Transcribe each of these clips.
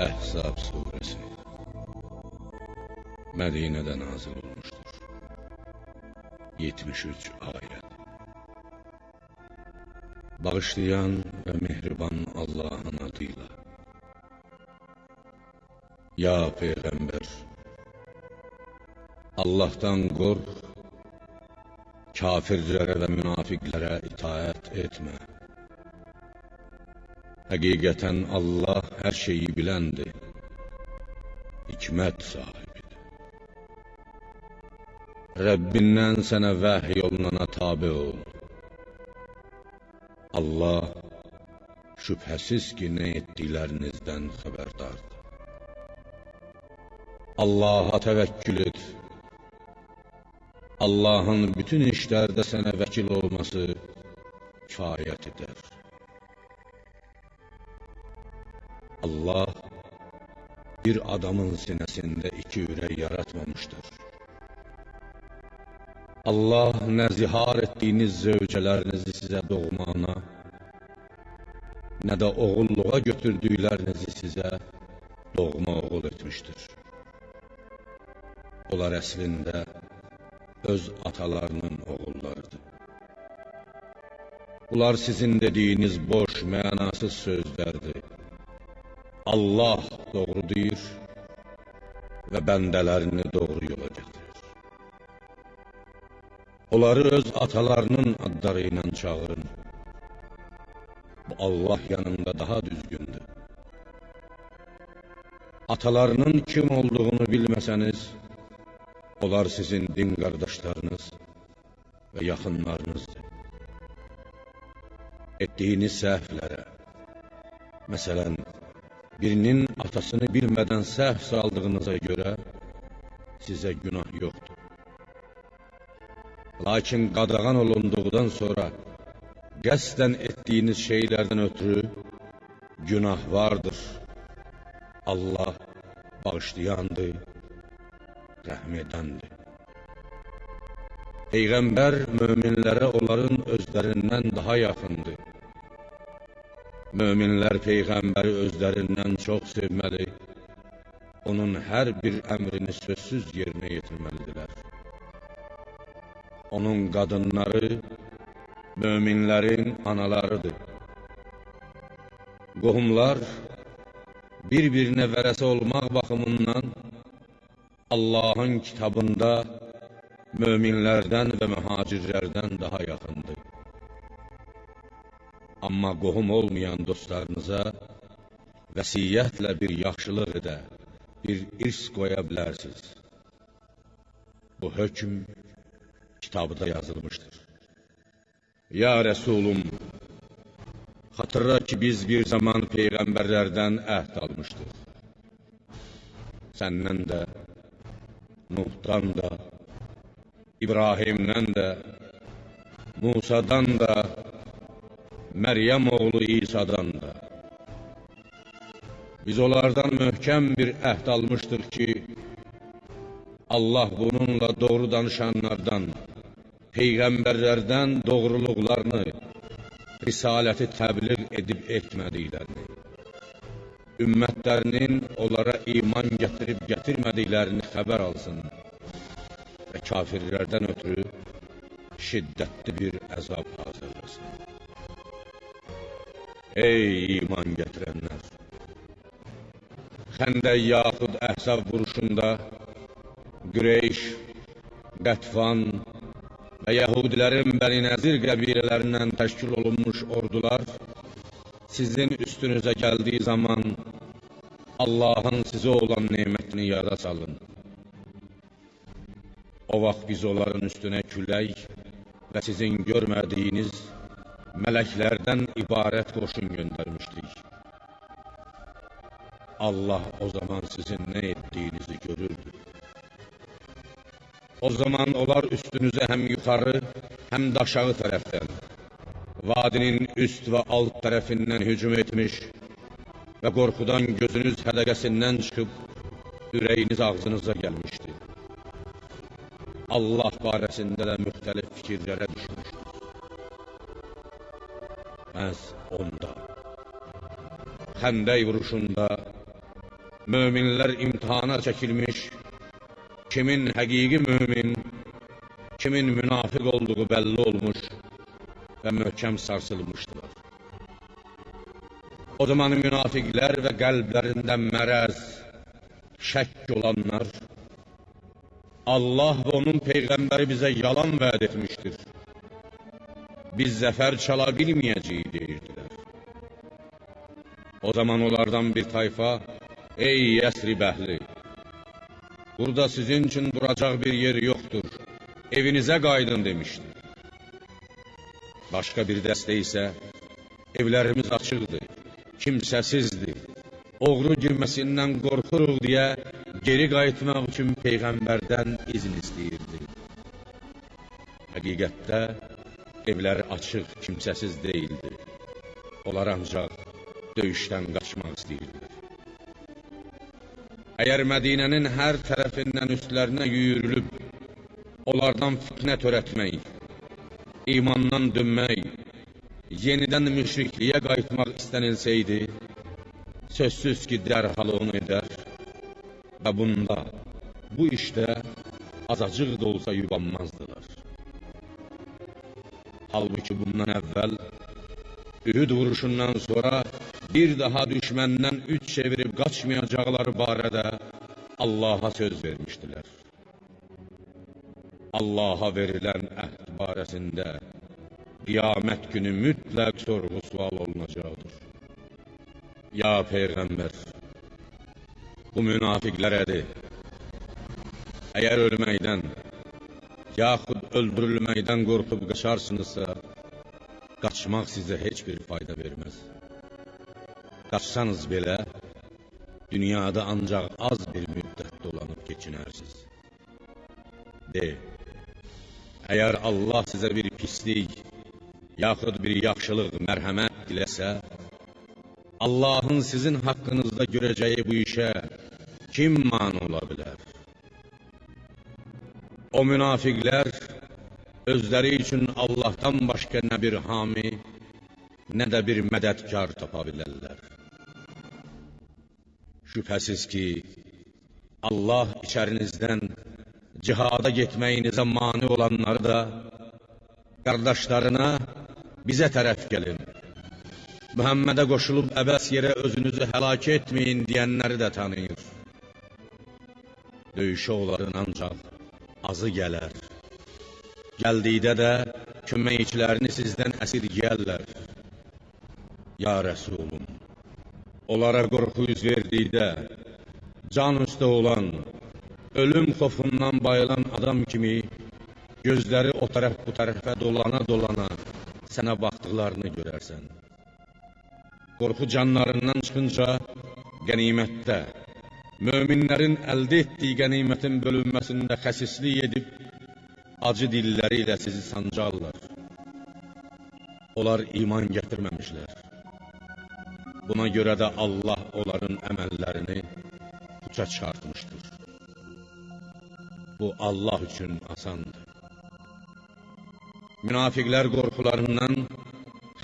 Əhzab suresi Mədinədə nazil olmuşdur. 73 ayət. Bağışlayan və mehriban Allahın adıyla. Ya Peyğəmbər, Allah'tan qorx, kafirlərə və münafiqlərə itaət etmə. Həqiqətən Allah hər şeyi biləndir, hikmət sahibidir. Rəbbindən sənə vəhy olunana tabe ol. Allah şübhəsiz ki, nə etdiklərinizdən xəbərdardır. Allah'a təvəkkül et. Allah'ın bütün işlərdə sənə vəkil olması kifayət edər. Allah bir adamın sinəsində iki ürək yaratmamışdır. Allah nə zihar etdiyiniz zövcələrinizi sizə doğmana, nə də oğulluğa götürdüklərinizi sizə doğma oğul etmişdir. Onlar əslində öz atalarının oğullarıdır. Bunlar sizin dediyiniz boş, mənasız sözlərdir. Allah doğru deyir və bəndələrini doğru yola gətirir. Onları öz atalarının adları ilə çağırın. Bu Allah yanında daha düzgündür. Atalarının kim olduğunu bilməsəniz, onlar sizin din qardaşlarınız və yaxınlarınızdır. Etdiyiniz səhvlərə, məsələn, birinin atasını bilmədən səhv saldığınıza görə sizə günah yoxdur. Lakin qadağan olunduqdan sonra qəsdən etdiyiniz şeylərdən ötürü günah vardır. Allah bağışlayandır, rəhm edəndir. Peyğəmbər möminlərə onların özlərindən daha yaxındır. Möminlər Peyğəmbəri özlərindən çox sevməli, onun hər bir əmrini sözsüz yerinə yetirməlidirlər. Onun qadınları möminlərin analarıdır. Qohumlar bir-birinə vərəsə olmaq baxımından Allah'ın kitabında möminlərdən və mühacirlərdən daha yaxındır. Amma qohum olmayan dostlarınıza vəsiyyətlə bir yaxşılıq edə, bir irs qoya bilərsiniz. Bu hökm kitabda yazılmışdır. Ya Resulüm, xatırla ki, biz bir zaman peyğəmbərlərdən əhd almışdıq. Səndən də, Nuhdan da, İbrahimdən də, Musadan da, Məryəm oğlu İsa'dan da. Biz onlardan möhkəm bir əhd almışdıq ki, Allah bununla doğru danışanlardan, peyğəmbərlərdən doğruluqlarını, risaləti təbliğ edib etmədiklərini, ümmətlərinin onlara iman gətirib gətirmədiklərini xəbər alsın və kafirlərdən ötürü şiddətli bir əzab hazırlasın. Ey iman gətirənlər! Xəndək yaxud Əhzab vuruşunda Qureyş, Qətfan və Yahudilərin Bəni Nəzir qəbilələrindən təşkil olunmuş ordular sizin üstünüzə gəldiyi zaman Allah'ın sizə olan nemətini yada salın. O vaxt biz onların üstünə külək və sizin görmədiyiniz mələklərdən ibarət qoşun göndərmişdik. Allah o zaman sizin nə etdiyinizi görürdü. O zaman onlar üstünüzə həm yuxarı, həm də aşağı tərəfdən, vadinin üst və alt tərəfindən hücum etmiş və qorxudan gözünüz hədəqəsindən çıxıb, ürəyiniz ağzınıza gəlmişdi. Allah barəsində də müxtəlif fikirlərə düşmüşdür. Məhz onda, Xəndək vuruşunda möminlər imtihana çəkilmiş, kimin həqiqi mömin, kimin münafiq olduğu bəlli olmuş və möhkəm sarsılmışdılar. O zaman münafiqlər və qəlblərində mərəz, şəkk olanlar, Allah və onun Peyğəmbəri bizə yalan vəd etmişdir. Biz zəfər çala bilməyəcəyik, deyirdilər. O zaman onlardan bir tayfa, ey Yəsrib əhli, burada sizin üçün duracaq bir yer yoxdur, evinizə qaydın demişdi. Başqa bir dəstə isə, evlərimiz açıqdır, kimsəsizdir, oğru girməsindən qorxuruq deyə geri qayıtmaq üçün Peyğəmbərdən izin istəyirdi. Həqiqətdə evləri açıq, kimsəsiz deyildi. Onlar ancaq döyüşdən qaçmaq istəyirdilər. Əgər Mədinənin hər tərəfindən üstlərinə yüyürülüb, onlardan fitnə törətmək, imandan dönmək, yenidən müşrikliyə qayıtmaq istənilsəydi, sözsüz ki, dərhal onu edər və bunda, bu işdə azacıq da olsa yubanmazdılar. Halbuki bundan əvvəl, Ühud vuruşundan sonra bir daha düşməndən üç çevirib qaçmayacaqları barədə Allaha söz vermişdilər. Allaha verilən əhd barəsində qiyamət günü mütləq sorğu-sual olunacaqdır. Ya Peyğəmbər, bu münafiqlərə de, əgər ölməkdən, yaxud öldürülməkdən qorxub qaçarsınızsa, qaçmaq sizə heç bir fayda verməz. Qaçsanız belə, dünyada ancaq az bir müddət dolanıb keçinərsiniz. De, əgər Allah sizə bir pislik, yaxud bir yaxşılıq, mərhəmət diləsə, Allahın sizin haqqınızda görəcəyi bu işə kim mane ola bilər? O münafiqlər özləri üçün Allahdan başqa nə bir hami, nə də bir mədədkar tapa bilərlər. Şübhəsiz ki, Allah içərinizdən cihada getməyinizə mane olanları da, qardaşlarına bizə tərəf gəlin, Mühəmmədə qoşulub əbəs yerə özünüzü həlak etməyin deyənləri də tanıyır. Döyüşə onların ancaq azı gələr. Gəldikdə də köməkçilərini sizdən əsirgəyərlər. Ya Rəsulum, onlara qorxu üz verdikdə, can üstə olan, ölüm xofundan bayılan adam kimi, gözləri o tərəf bu tərəfə dolana-dolana sənə baxdıqlarını görərsən. Qorxu canlarından çıxınca qənimətdə, möminlərin əldə etdiyi qənimətin bölünməsində xəsislik edib, acı dilləri ilə sizi sancarlar. Onlar iman gətirməmişlər. Buna görə də Allah onların əməllərini puça çıxartmışdır. Bu Allah üçün asandır. Münafiqlər qorxularından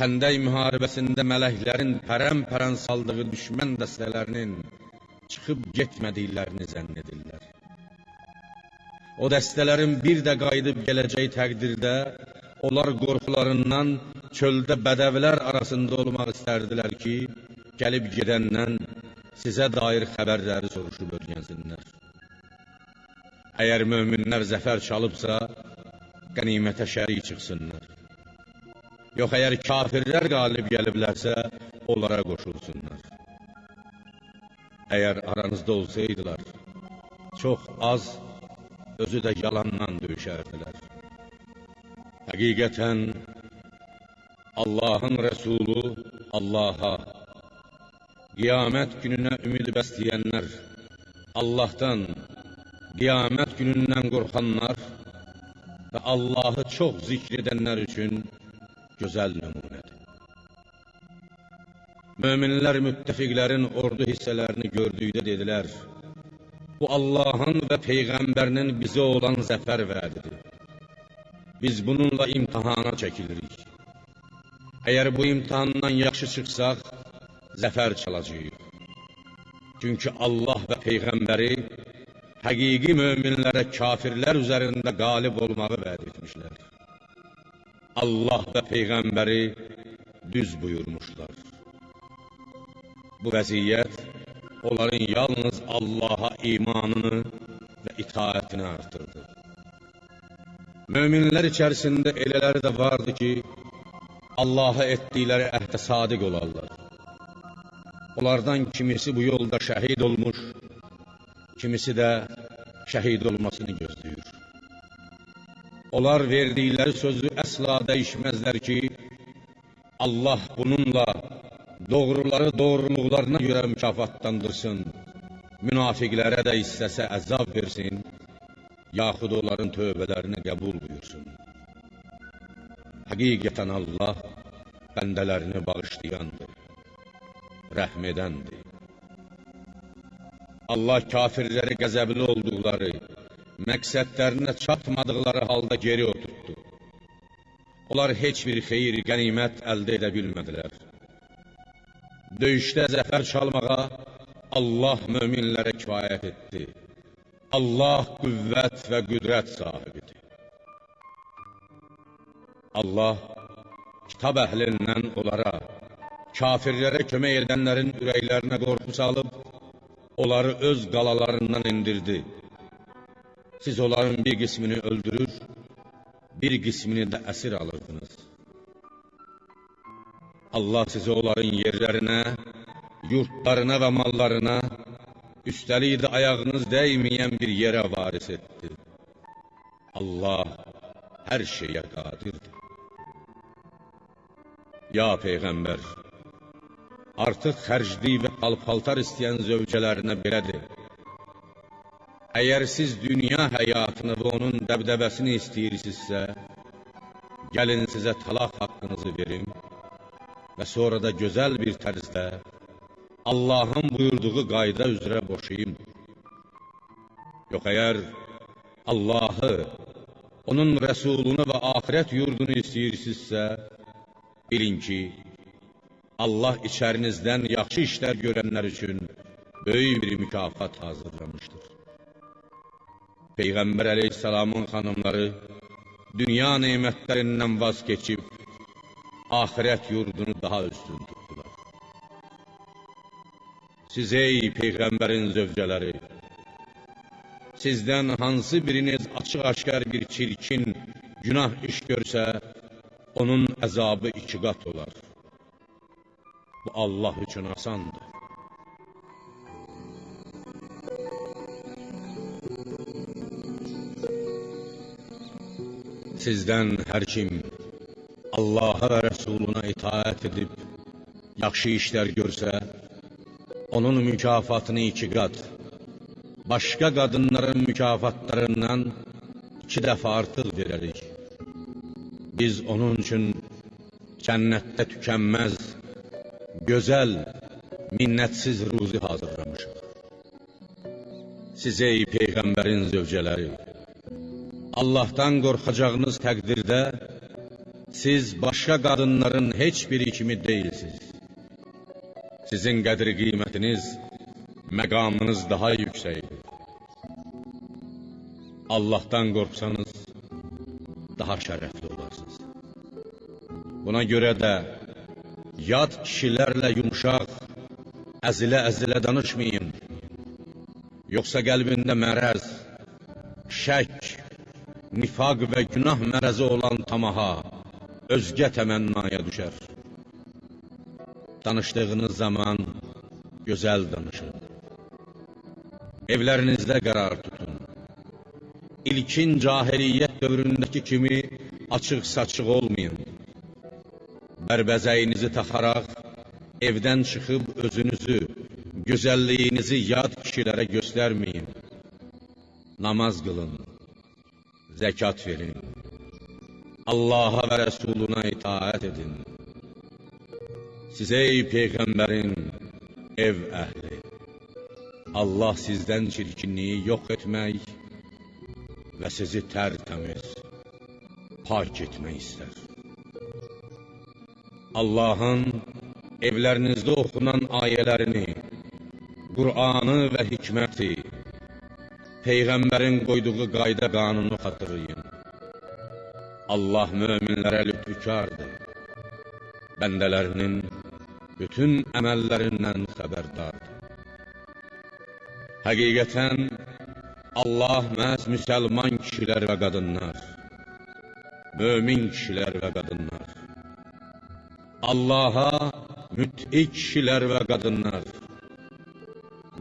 Xəndək müharibəsində mələklərin pərən-pərən saldığı düşmən dəstələrinin çıxıb getmədiklərini zənn edirlər. O dəstələrin bir də qayıdıb gələcəyi təqdirdə, onlar qorxularından çöldə bədəvilər arasında olmaq istərdilər ki, gəlib gedəndən sizə dair xəbərləri soruşub öyrənsinlər. Əgər möminlər zəfər çalıbsa, qənimətə şərik çıxsınlar. Yox, əgər kafirlər qalib gəliblərsə, onlara qoşulsunlar. Əgər aranızda olsaydılar, çox az, özü də yalandan döyüşərdilər. Həqiqətən, Allahın Rəsulu Allaha, qiyamət gününə ümid bəsləyənlər, Allahdan, qiyamət günündən qorxanlar və Allahı çox zikr edənlər üçün gözəl nümunədir. Möminlər müttəfiqlərin ordu hissələrini gördükdə dedilər, bu Allahın və Peyğəmbərinin bizə olan zəfər vədidir. Biz bununla imtihana çəkilirik. Əgər bu imtihandan yaxşı çıxsaq, zəfər çalacağıq. Çünki Allah və Peyğəmbəri həqiqi möminlərə kafirlər üzərində qalib olmağı vəd etmişlər. Allah və Peyğəmbəri düz buyurmuşlar. Bu vəziyyət onların yalnız Allaha imanını və itaətini artırdı. Möminlər içərisində elələri də vardı ki, Allaha etdikləri əhdə sadiq olarlar. Onlardan kimisi bu yolda şəhid olmuş, kimisi də şəhid olmasını gözləyir. Onlar verdikləri sözü əsla dəyişməzlər ki, Allah bununla doğruları doğruluqlarına görə mükafatlandırsın, münafiqlərə də istəsə əzab versin, yaxud onların tövbələrini qəbul buyursun. Həqiqətən Allah bəndələrini bağışlayandır, rəhm edəndir. Allah kafirləri qəzəbli olduqları, məqsədlərinə çatmadıqları halda geri oturtdu. Onlar heç bir xeyir, qənimət əldə edə bilmədilər. Döyüşdə zəfər çalmağa Allah möminlərə kifayət etdi. Allah qüvvət və qüdrət sahibidir. Allah kitab əhlindən onlara, kafirlərə kömək edənlərin ürəklərinə qorxu salıb, onları öz qalalarından indirdi. Siz onların bir qismini öldürür, bir qismini də əsir alırdınız. Allah sizi onların yerlərinə, yurtlarına və mallarına, üstəlik də ayağınız dəyməyən bir yerə varis etdi. Allah hər şeyə qadirdir. Ya Peyğəmbər, artıq xərclik və palpaltar istəyən zövcələrinə belədir. Əgər siz dünya həyatını və onun dəbdəbəsini istəyirsinizsə, gəlin sizə talaq haqqınızı verim və sonra da gözəl bir tərzdə Allahın buyurduğu qayda üzrə boşayım. Yox, əgər Allahı, onun rəsulunu və axirət yurdunu istəyirsinizsə, bilin ki, Allah içərinizdən yaxşı işlər görənlər üçün böyük bir mükafat hazırlamışdır. Peyğəmbər əleyhissalamın xanımları dünya nemətlərindən vaz keçib, axirət yurdunu daha üstün tutdular. Siz ey Peyğəmbərin zövcələri, sizdən hansı biriniz açıq-aşkar bir çirkin, günah iş görsə, onun əzabı 2 qat olar. Bu Allah üçün asandır. Sizdən hər kim Allaha və Rəsuluna itaət edib, yaxşı işlər görsə, onun mükafatını 2 qat, başqa qadınların mükafatlarından 2 dəfə artıq verərik. Biz onun üçün cənnətdə tükənməz, gözəl, minnətsiz ruzi hazırlamışıq. Siz ey Peyğəmbərin zövcələri, Allahdan qorxacağınız təqdirdə, siz başqa qadınların heç biri kimi deyilsiniz. Sizin qədri qiymətiniz, məqamınız daha yüksəkdir. Allahdan qorxsanız, daha şərəfli olarsınız. Buna görə də, yad kişilərlə yumuşaq, əzilə-əzilə danışmayın. Yoxsa qəlbində mərəz, şək, nifaq və günah mərəzi olan tamaha, özgə təmənnaya düşər. Danışdığınız zaman gözəl danışın. Evlərinizdə qərar tutun. İlkin cahiliyyət dövründəki kimi açıq-saçıq olmayın. Bərbəzəyinizi taxaraq, evdən çıxıb özünüzü, gözəlliyinizi yad kişilərə göstərməyin. Namaz qılın, zəkat verin, Allaha və Rəsuluna itaət edin. Siz ey Peyğəmbərin ev əhli, Allah sizdən çirkinliyi yox etmək və sizi tərtəmiz, pak etmək istər. Allahın evlərinizdə oxunan ayələrini, Qur'anı və hikməti, Peyğəmbərin qoyduğu qayda qanunu xatırlayın. Allah möminlərə lütfükardır, bəndələrinin bütün əməllərindən xəbərdardır. Həqiqətən, Allah məhz müsəlman kişilər və qadınlar, mömin kişilər və qadınlar, Allaha müt'i kişilər və qadınlar,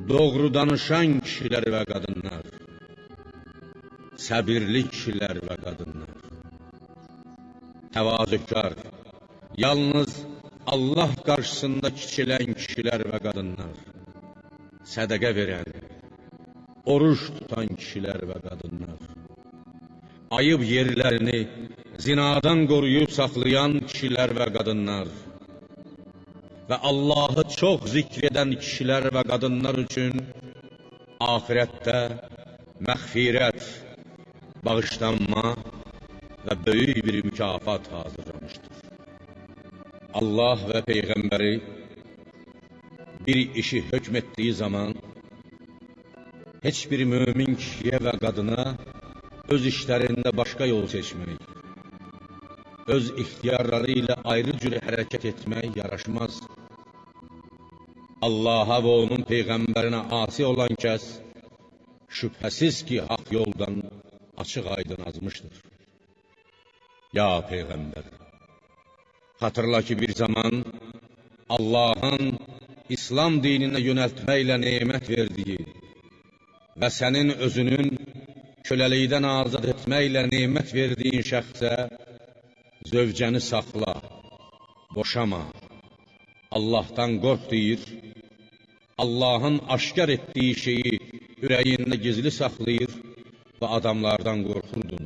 doğru danışan kişilər və qadınlar, səbirli kişilər və qadınlar, təvazökar, yalnız Allah qarşısında kiçilən kişilər və qadınlar, sədəqə verən, oruç tutan kişilər və qadınlar, ayıb yerlərini zinadan qoruyub saxlayan kişilər və qadınlar və Allahı çox zikr edən kişilər və qadınlar üçün axirətdə məğfirət, bağışlanma və böyük bir mükafat hazırlamışdır. Allah və Peyğəmbəri bir işi hökm etdiyi zaman heç bir mömin kişiyə və qadına öz işlərində başqa yol seçmək, öz ixtiyarları ilə ayrı cür hərəkət etmək yaraşmaz. Allaha və onun Peyğəmbərinə asi olan kəs, şübhəsiz ki, haqq yoldan açıq-aydın azmışdır. Ya Peyğəmbər, xatırla ki, bir zaman Allahın İslam dininə yönəltməklə nemət verdiyi və sənin özünün köləlikdən azad etməklə nemət verdiyin şəxsə zövcəni saxla, boşama, Allahdan qorx deyir, Allahın aşkar etdiyi şeyi ürəyində gizli saxlayır və adamlardan qorxurdun.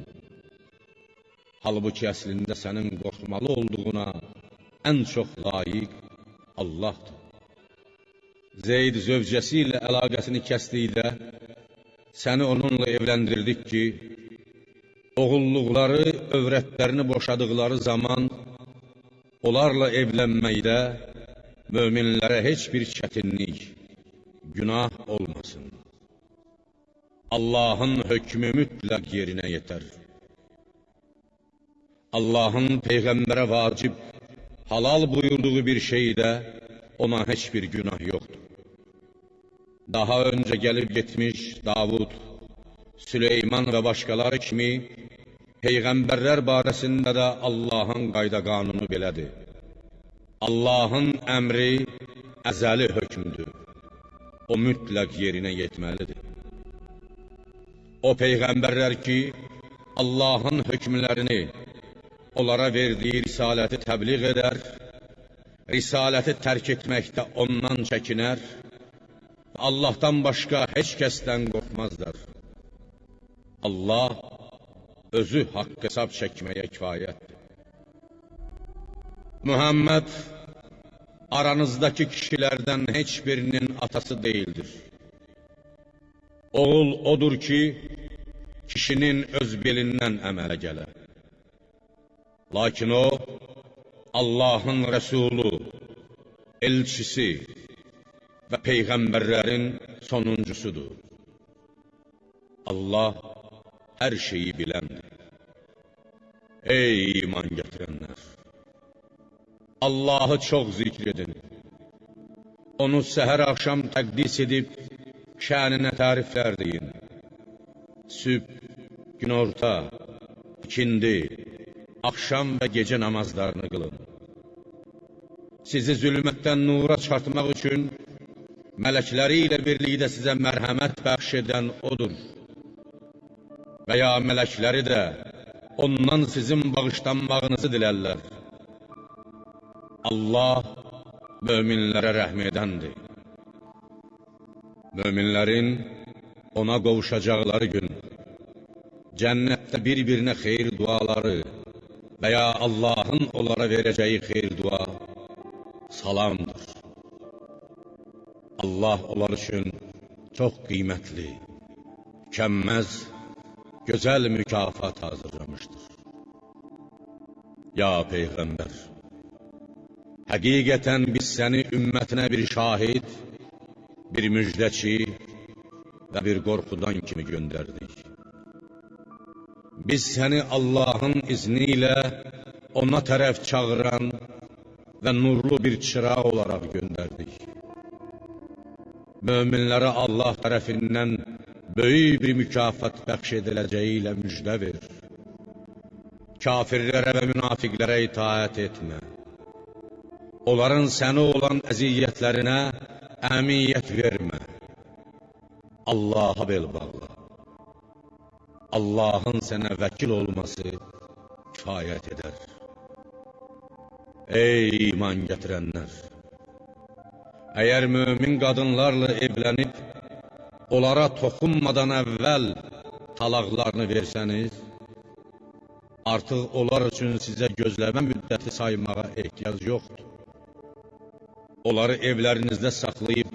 Halbuki əslində sənin qorxmalı olduğuna ən çox layiq Allahdır. Zeyd zövcəsi ilə əlaqəsini kəsdikdə, səni onunla evləndirdik ki, oğulluqları, övrətlərini boşadıqları zaman onlarla evlənməkdə möminlərə heç bir çətinlik, günah olmasın. Allahın hökmü mütləq yerinə yetər. Allahın Peyğəmbərə vacib, halal buyurduğu bir şeydə ona heç bir günah yoxdur. Daha öncə gəlib getmiş Davud, Süleyman və başqaları kimi Peyğəmbərlər barəsində də Allahın qayda qanunu belədir. Allahın əmri əzəli hökmdür. O mütləq yerinə yetməlidir. O Peyğəmbərlər ki, Allahın hökmlərini, onlara verdiyi risaləti təbliğ edər, risaləti tərk etməkdə ondan çəkinər, Allahdan başqa heç kəsdən qorxmazlar. Allah özü haqq hesab çəkməyə kifayətdir. Muhammed aranızdakı kişilərdən heç birinin atası deyildir. Oğul odur ki, kişinin öz belindən əmələ gələ. Lakin o, Allahın Rəsulu, elçisi və Peyğəmbərlərin sonuncusudur. Allah hər şeyi biləndir. Ey iman gətirənlər! Allahı çox zikr edin. Onu səhər axşam təqdis edib, şəninə təriflər deyin. Sübh, günorta, ikindi, axşam və gecə namazlarını qılın. Sizi zülmətdən nura çıxartmaq üçün mələkləri ilə birlikdə sizə mərhəmət bəxş edən odur. Və ya mələkləri də ondan sizin bağışlanmağınızı dilərlər. Allah möminlərə rəhm edəndir. Möminlərin ona qovuşacaqları gün, cənnətdə bir-birinə xeyir duaları və ya Allahın onlara verəcəyi xeyir dua salamdır. Allah onlar üçün çox qiymətli, mükəmməz, gözəl mükafat hazırlamışdır. Ya Peyğəmbər, həqiqətən biz səni ümmətinə bir şahid, bir müjdəçi və bir qorxudan kimi göndərdik. Biz səni Allahın izni ilə ona tərəf çağıran və nurlu bir çıraq olaraq göndərdik. Möminlərə Allah tərəfindən böyük bir mükafat bəxş ediləcəyi ilə müjdə ver. Kafirlərə və münafiqlərə itaət etmə. Onların sənə olan əziyyətlərinə əmiyyət vermə. Allaha bel bağla. Allahın sənə vəkil olması kifayət edər. Ey iman gətirənlər! Əgər mömin qadınlarla evlənib, onlara toxunmadan əvvəl talaqlarını versəniz, artıq onlar üçün sizə gözləmə müddəti saymağa ehtiyac yoxdur. Onları evlərinizdə saxlayıb,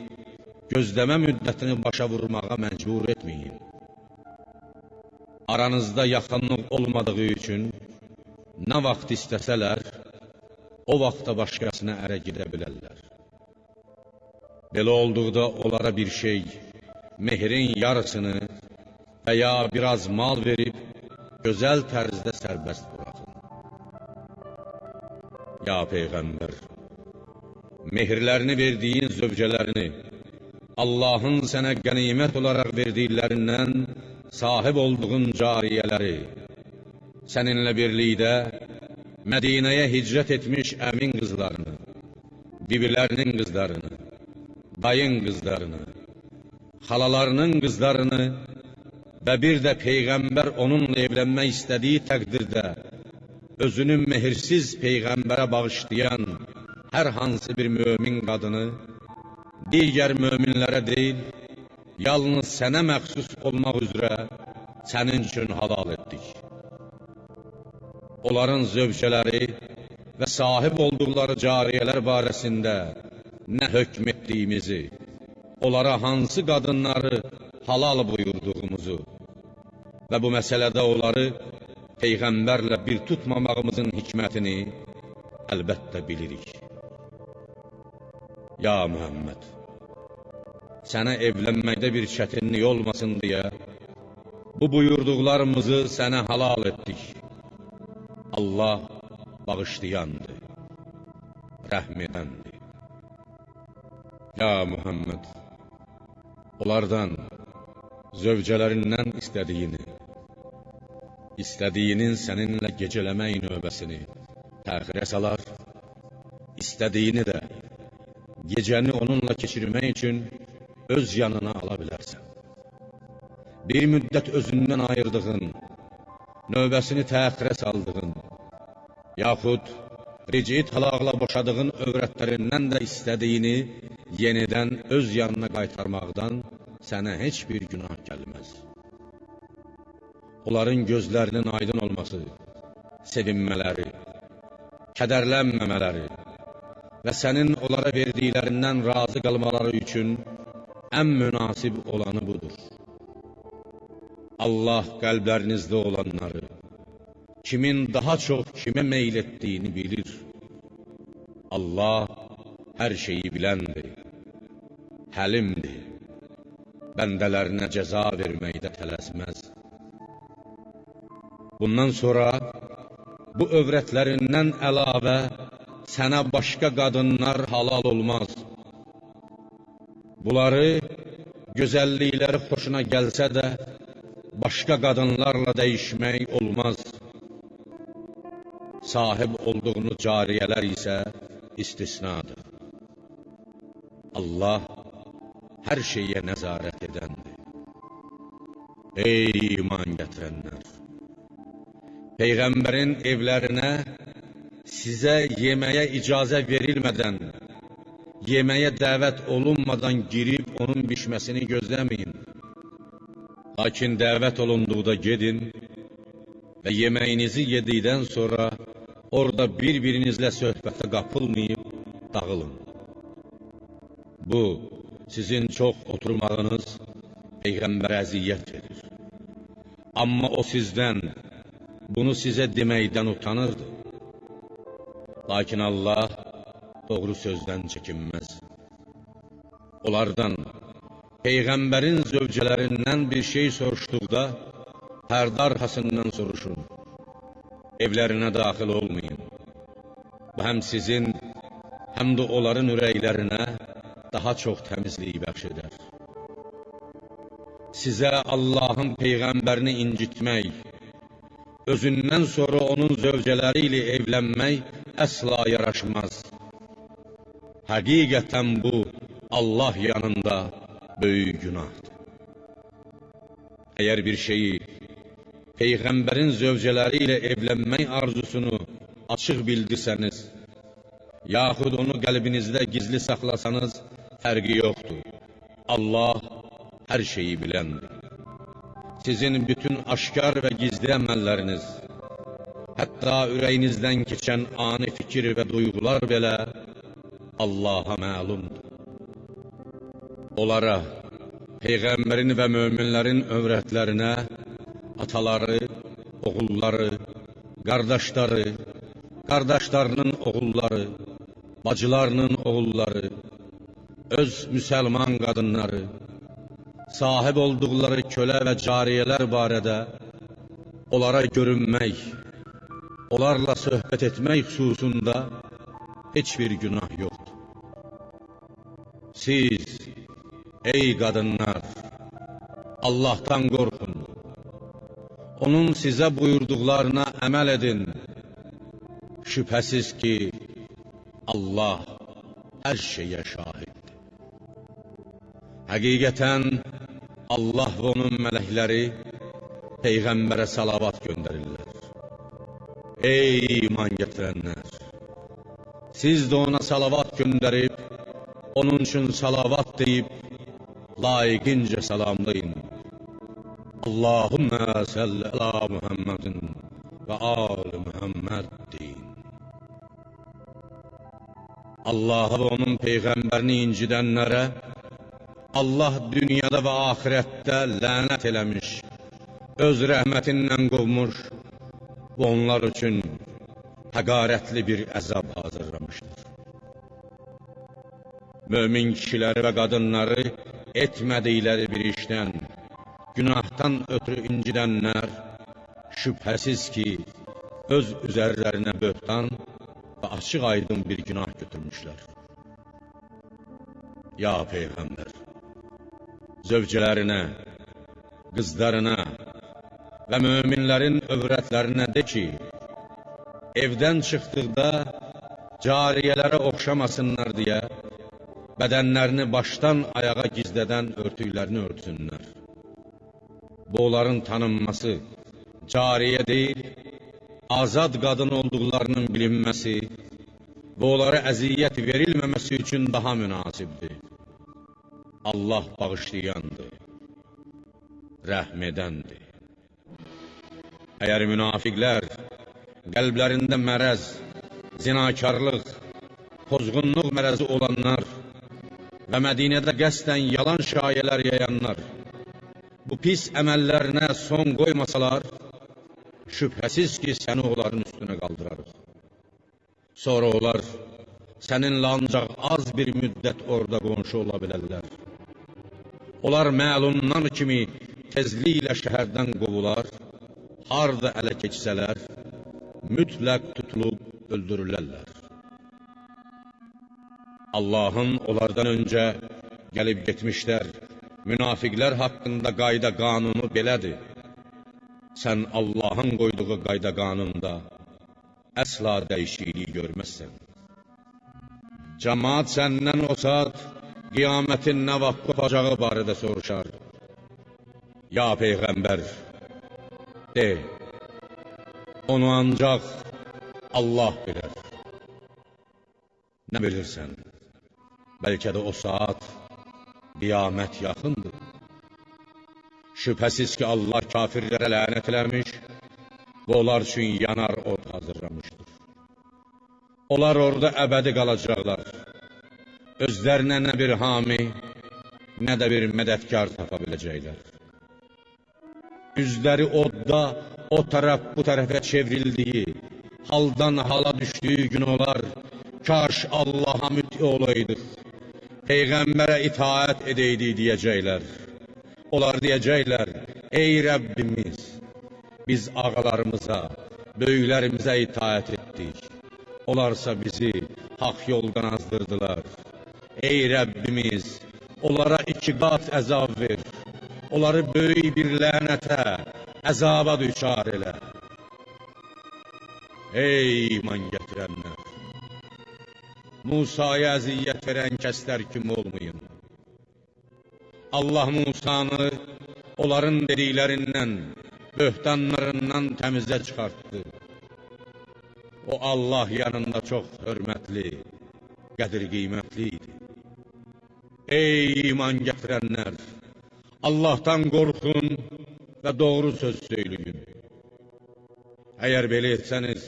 gözləmə müddətini başa vurmağa məcbur etməyin. Aranızda yaxınlıq olmadığı üçün, nə vaxt istəsələr, o vaxtda başqasına ərə gedə bilərlər. Belə olduqda onlara bir şey, mehrin yarısını və ya biraz mal verib, gözəl tərzdə sərbəst buraxın. Ya Peyğəmbər, mehirlərini verdiyin zövcələrini, Allahın sənə qənimət olaraq verdiklərindən sahib olduğun cariyələri, səninlə birlikdə Mədinəyə hicrət etmiş əmin qızlarını, bibilərinin qızlarını, dayın qızlarını, xalalarının qızlarını və bir də Peyğəmbər onunla evlənmək istədiyi təqdirdə özünü mehirsiz Peyğəmbərə bağışlayan hər hansı bir mömin qadını digər möminlərə deyil, yalnız sənə məxsus olmaq üzrə sənin üçün halal etdik. Onların zövcələri və sahib olduqları cariyələr barəsində nə hökm etdiyimizi, onlara hansı qadınları halal buyurduğumuzu və bu məsələdə onları Peyğəmbərlə bir tutmamağımızın hikmətini əlbəttə bilirik. Ya Muhammed, sənə evlənməkdə bir çətinlik olmasın deyə bu buyurduqlarımızı sənə halal etdik. Allah bağışlayandır, rəhm edəndir. Ya Muhammed, onlardan, zövcələrindən istədiyinin səninlə gecələmək növbəsini təxirə salar, istədiyini də gecəni onunla keçirmək üçün öz yanına ala bilərsən. Bir müddət özündən ayırdığın, növbəsini təxirə saldığın, yaxud rici talaqla boşadığın övrətlərindən də istədiyini yenidən öz yanına qaytarmaqdan sənə heç bir günah gəlməz. Onların gözlərinin aydın olması, sevinmələri, kədərlənməmələri və sənin onlara verdiklərindən razı qalmaları üçün ən münasib olanı budur. Allah qəlblərinizdə olanları, kimin daha çox kimə meyl etdiyini bilir. Allah hər şeyi biləndir, həlimdir, bəndələrinə cəza verməkdə tələsməz. Bundan sonra bu övrətlərindən əlavə sənə başqa qadınlar halal olmaz. Bunları gözəllikləri xoşuna gəlsə də başqa qadınlarla dəyişmək olmaz. Sahib olduğunu cariyələr isə istisnadır. Allah hər şeyə nəzarət edəndir. Ey iman gətirənlər! Peyğəmbərin evlərinə sizə yeməyə icazə verilmədən, yeməyə dəvət olunmadan girib onun bişməsini gözləməyin. Lakin dəvət olunduqda gedin və yeməyinizi yedikdən sonra orada bir-birinizlə söhbətə qapılmayıb dağılın. Bu, sizin çox oturmağınız Peyğəmbərə əziyyət verir. Amma o sizdən, bunu sizə deməkdən utanırdı. Lakin Allah doğru sözdən çəkinməz. Onlardan, Peyğəmbərin zövcələrindən bir şey soruşduqda, pərdə arxasından soruşun. Evlərinə daxil olmayın. Bu həm sizin, həm də onların ürəklərinə daha çox təmizliyi bəxş edər. Sizə Allahın Peyğəmbərini incitmək, özündən sonra onun zövcələri ilə evlənmək əsla yaraşmaz. Həqiqətən bu, Allah yanında böyük günahdır. Əgər bir şeyi, Peyğəmbərin zövcələri ilə evlənmək arzusunu açıq bildirsəniz, yaxud onu qəlbinizdə gizli saxlasanız, fərqi yoxdur. Allah hər şeyi biləndir. Sizin bütün aşkar və gizli əməlləriniz, hətta ürəyinizdən keçən ani fikir və duyğular belə Allaha məlumdur. Onlara, Peyğəmbərin və möminlərin övrətlərinə, ataları, oğulları, qardaşları, qardaşlarının oğulları, bacılarının oğulları, öz müsəlman qadınları, sahib olduqları kölə və cariyələr barədə onlara görünmək, onlarla söhbət etmək xüsusunda heç bir günah yoxdur. Siz, ey qadınlar, Allahdan qorxun, onun sizə buyurduqlarına əməl edin. Şübhəsiz ki, Allah hər şeyə şahiddir. Həqiqətən, Allah və onun mələkləri Peyğəmbərə salavat göndərirlər. Ey iman gətirənlər! Siz də ona salavat göndərib, onun üçün salavat deyib, layiqincə salamlayın. Allahümmə səlli əla Muhammedin və ali Muhammed deyin. Allah'a və onun Peyğəmbərini incidənlərə Allah dünyada və axirətdə lənət eləmiş, öz rəhmətindən qovmuş və onlar üçün həqarətli bir əzab hazırlamışdır. Mömin kişiləri və qadınları etmədikləri bir işdən, günahdan ötürü incidənlər, şübhəsiz ki, öz üzərlərinə böhtan və açıq aydın bir günah götürmüşlər. Ya Peyğəmbər, zövcələrinə, qızlarına və möminlərin övrətlərinə de ki, evdən çıxdıqda cariyələrə oxşamasınlar deyə, bədənlərini başdan ayağa gizlədən örtüklərini örtsünlər. Bu, onların tanınması, cariyə deyil, azad qadın olduqlarının bilinməsi və onlara əziyyət verilməməsi üçün daha münasibdir. Allah bağışlayandır, rəhm edəndir. Əgər münafiqlər qəlblərində mərəz, zinakarlıq, pozğunluq mərəzi olanlar və Mədinədə qəsdən yalan şayələr yayanlar bu pis əməllərinə son qoymasalar, şübhəsiz ki, səni onların üstünə qaldırarıq. Sonra onlar səninlə ancaq az bir müddət orada qonşu ola bilərlər. Onlar məlumdan kimi tezliklə şəhərdən qovular, harda ələ keçsələr, mütləq tutulub öldürürlərlər. Allahın onlardan öncə gəlib getmişlər, münafiqlər haqqında qayda qanunu belədir. Sən Allahın qoyduğu qayda qanunda əsla dəyişiklik görməzsən. Cəmaat səndən o saat qiyamətin nə vaxt qopacağı barədə soruşar. Ya Peyğəmbər, de, onu ancaq Allah bilər. Nə bilirsən? Bəlkə də o saat qiyamət yaxındır. Şübhəsiz ki, Allah kafirlərə lənət eləmiş və onlar üçün yanar od hazırlamışdır. Onlar orada əbədi qalacaqlar. Özlərinə nə bir hami, nə də bir mədədkar tapa biləcəklər. Üzləri odda o tərəf bu tərəfə çevrildiyi, haldan hala düşdüyü gün olar, kaş Allaha müti olaydıq, Peyğəmbərə itaət edəydik deyəcəklər. Onlar deyəcəklər, ey Rəbbimiz, biz ağalarımıza, böyüklərimizə itaət etdik. Onlarsa bizi haqq yoldan azdırdılar. Ey Rəbbimiz, onlara 2 qat əzab ver. Onları böyük bir lənətə, əzaba düçar elə. Ey iman gətirənlər! Musaya əziyyət verən kəslər kimi olmayın. Allah Musanı onların dediklərindən, böhtanlarından təmizə çıxartdı. O Allah yanında çox hörmətli, qədir-qiymətli idi. Ey iman gətirənlər! Allahdan qorxun və doğru söz söyləyin. Əgər belə etsəniz,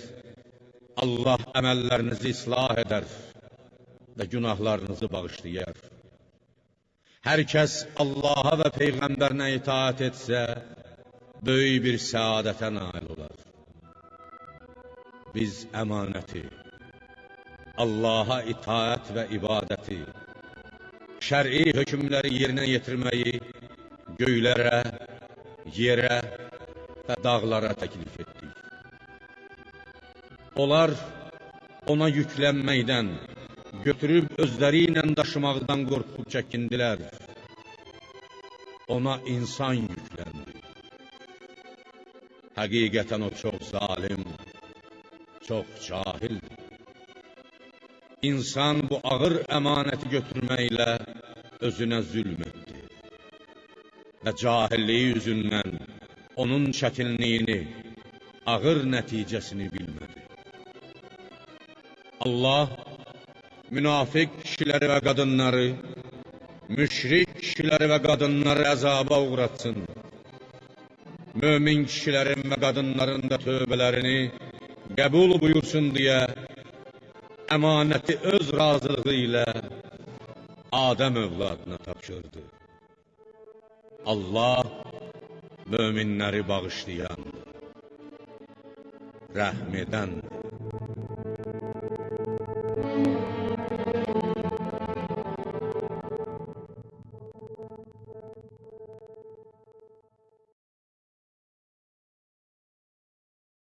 Allah əməllərinizi islah edər və günahlarınızı bağışlayar. Hər kəs Allaha və Peyğəmbərinə itaət etsə, böyük bir səadətə nail olar. Biz əmanəti, Allaha itaət və ibadəti, şər'i hökmləri yerinə yetirməyi göylərə, yerə və dağlara təklif etdik. Onlar ona yüklənməkdən, götürüb özləri ilə daşımaqdan qorxub çəkindilər. Ona insan yükləndi. Həqiqətən o çox zalim, çox cahildir. İnsan bu ağır əmanəti götürməklə özünə zülm etdi. Və cahilliyi üzündən onun çətinliyini, ağır nəticəsini bilmədi. Allah münafiq kişiləri və qadınları, müşrik kişiləri və qadınları əzaba uğratsın. Mömin kişilərin və qadınların da tövbələrini qəbul buyursun deyə əmanəti öz razılığı ilə Adəm övladına tapşırdı. Allah möminləri bağışlayan, rəhm edəndir.